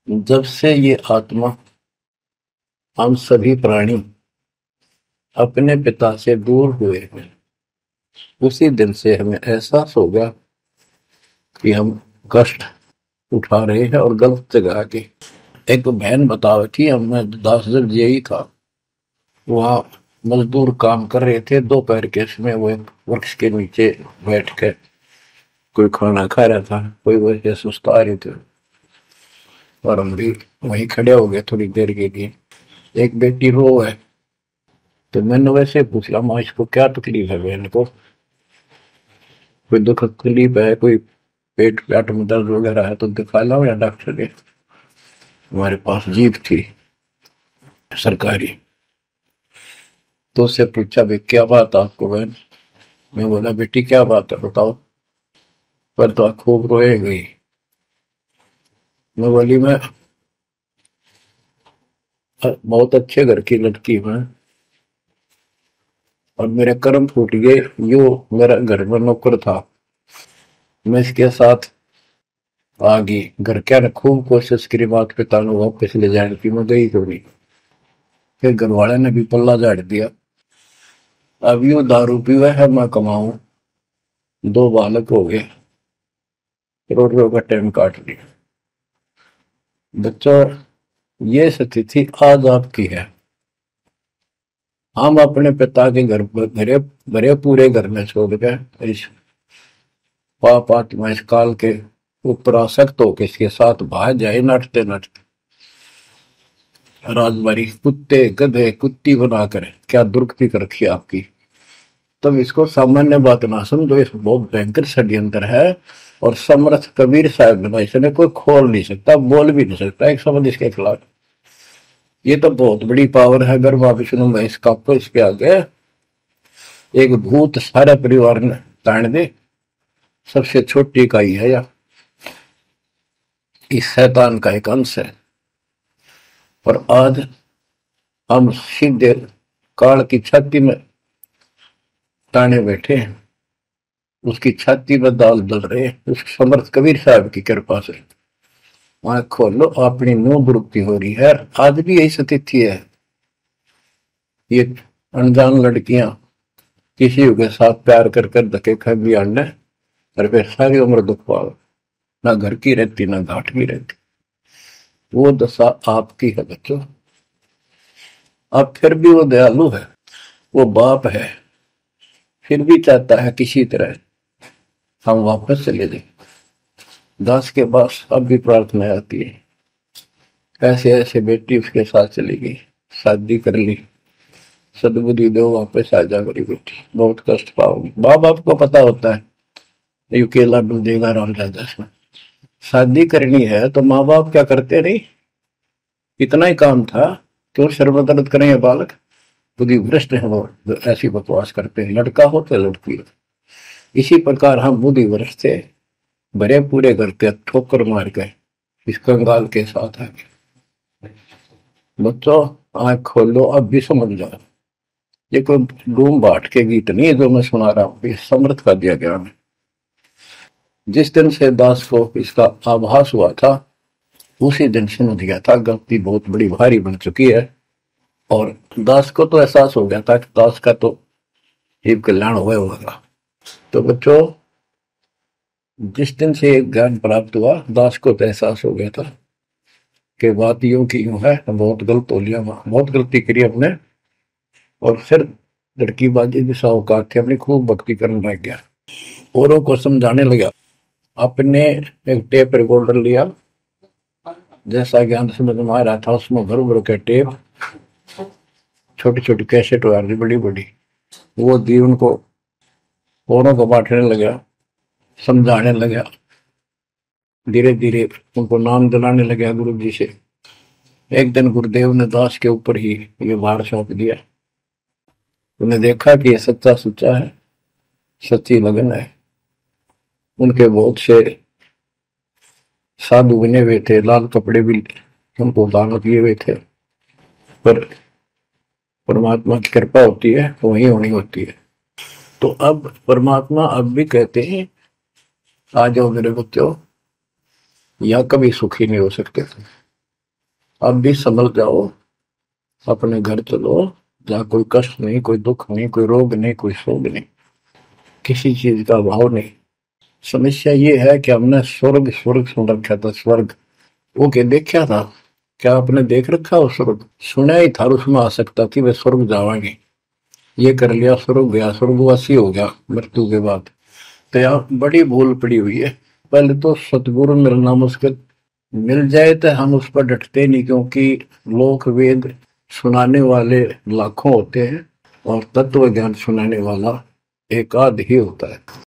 जब से ये आत्मा हम सभी प्राणी अपने पिता से दूर हुए हैं, उसी दिन से हमें एहसास हो गया कि हम कष्ट उठा रहे हैं और गलत जगह आके। एक बहन बता रही थी, हमें 10 दिन यही था। वहाँ मजदूर काम कर रहे थे, दोपहर के समय वो एक वृक्ष के नीचे बैठ कर कोई खाना खा रहा था, कोई वैसे सुस्ता रहे थे और हम भी वहीं खड़े हो गए थोड़ी देर के लिए। एक बेटी रो है, तो मैंने वैसे पूछा, माँ इसको क्या तकलीफ है? बहन को कोई दुख तकलीफ है, कोई पेट पेट में दर्द वगैरह है तो दिखा लाओ या डॉक्टर के। हमारे पास जीप थी सरकारी, तो उससे पूछा, भाई क्या बात आपको बहन? मैं बोला, बेटी क्या बात है बताओ। पर तो खूब रोए गई। मैं बोली, मैं बहुत अच्छे घर की लड़की हूँ और मेरे कर्म फूट गए। यो मेरा घर में नौकर था, मैं इसके साथ आ गई। घर क्या ने खूब कोशिश करी माता पिता ने वापस ले जाने की, मैं गई क्यों नहीं। फिर घर वाले ने भी पल्ला झाड़ दिया। अब यू दारू पीवा है, मैं कमाऊं, 2 बालक हो गए, करोड़ों का टाइम काट लिया। बच्चों, ये स्थिति आज आपकी है। हम अपने पिता के घर भरे भरे पूरे घर में छोड़ के इस पाप आत्मा इस काल के ऊपर आसक्त होकर इसके साथ भाग जाए नटते नटते। राजबारी कुत्ते गधे कुत्ती बनाकर क्या दुर्गति कर रखी आपकी। तब इसको सामान्य बात ना समझो, इस बहुत भयंकर षड्यंत्र है। और समर्थ कबीर साहब ने इसने कोई खोल नहीं सकता, बोल भी नहीं सकता एक शब्द इसके खिलाफ। ये तो बहुत बड़ी पावर है। अगर वहां विष्णु में इसका तो इसके आगे एक भूत सारे परिवार ने ताड़ दे, सबसे छोटी इकाई है या इस शैतान का एक अंश है। और आज हम सीधे काल की छाती में ताने बैठे हैं, उसकी छाती में दाल दल रहे हैं उस समर्थ कबीर साहब की कृपा से। वहां खोलो, अपनी मुंह दुरुक्ति हो रही है। आज भी यही स्थिति है। ये अनजान लड़कियां किसी के साथ प्यार कर कर धके खा भी आने, और फिर सारी उम्र दुख पाओ, ना घर की रहती ना घाट की रहती। वो दशा आपकी है बच्चों। अब फिर भी वो दयालु है, वो बाप है, फिर भी चाहता है किसी तरह हम वापस चले जाए। दास के पास अब भी प्रार्थना आती है, ऐसे ऐसे बेटी उसके साथ चली गई, शादी कर ली, सदबुद्धि दो वापस आ जा मेरी बेटी, बहुत कष्ट पाओगी। माँ बाप को पता होता है यू केला डूबेगा राम राजा में। शादी करनी है तो माँ बाप क्या करते नहीं, इतना ही काम था। क्यों शर्मदर्द करें ये बालक? बुद्धि भ्रष्ट है वो, ऐसी बकवास करते हैं, लड़का हो तो लड़की हो। इसी प्रकार हम बुद्धि भ्रष्ट थे, भरे पूरे घर के ठोकर मार गए इस कंगाल के साथ आगे। बच्चों, आंख खोलो, अब भी समझ जाओ। ये कोई डूम बाट के गीत नहीं है जो मैं सुना रहा हूँ, ये समर्थ का दिया गया है। जिस दिन से दास को इसका आभास हुआ था, उसी दिन समझ गया था गलती बहुत बड़ी भारी बन चुकी है। और दास को तो एहसास हो गया था कि दास का तो जीव कल्याण हुआ होगा। तो बच्चों, जिस दिन से ज्ञान प्राप्त हुआ, दास को तो एहसास हो गया था कि बात यूं की यूं है, बहुत गलत हो लिया, बहुत गलती करी हमने। और फिर लड़की बाजी दिशा औकात थी अपनी, खूब भक्ति करने लग गया, औरों को समझाने लगा। अपने एक टेप रिकॉर्डर लिया, जैसा ज्ञान समझ में आ रहा था उसमें भर भर के टेप, छोटी छोटी कैसेट आ रही बड़ी बड़ी, वो दी उनको, औरों को बांटने लगा, समझाने लगा। धीरे धीरे उनको नाम दिलाने लगा गुरु जी से। एक दिन गुरुदेव ने दास के ऊपर ही ये भार सौंप दिया। उन्हें देखा कि ये सच्चा सुच्चा है, सच्ची लगन है। उनके बहुत से साधु बने हुए थे, लाल कपड़े भी उनको दान किए हुए थे। पर परमात्मा की कृपा होती है तो वही होनी होती है। तो अब परमात्मा अब भी कहते हैं, आ जाओ मेरे बच्चों, या कभी सुखी नहीं हो सकते। अब भी समझ जाओ, अपने घर चलो, जहाँ कोई कष्ट नहीं, कोई दुख नहीं, कोई रोग नहीं, कोई शोक नहीं, किसी चीज का अभाव नहीं। समस्या ये है कि हमने स्वर्ग स्वर्ग सुन रखा था, स्वर्ग वो के देखा था। क्या आपने देख रखा हो स्वर्ग? सुना ही था, उसमें आ सकता थी वे स्वर्ग जावांगे, ये कर लिया स्वर्ग गया, स्वर्गवासी हो गया मृत्यु के बाद। तो यहाँ बड़ी भूल पड़ी हुई है। पहले तो सतगुरु मिलना मुश्किल, मिल जाए तो हम उस पर डटते नहीं, क्योंकि लोक वेद सुनाने वाले लाखों होते हैं और तत्व ज्ञान सुनाने वाला एक आध ही होता है।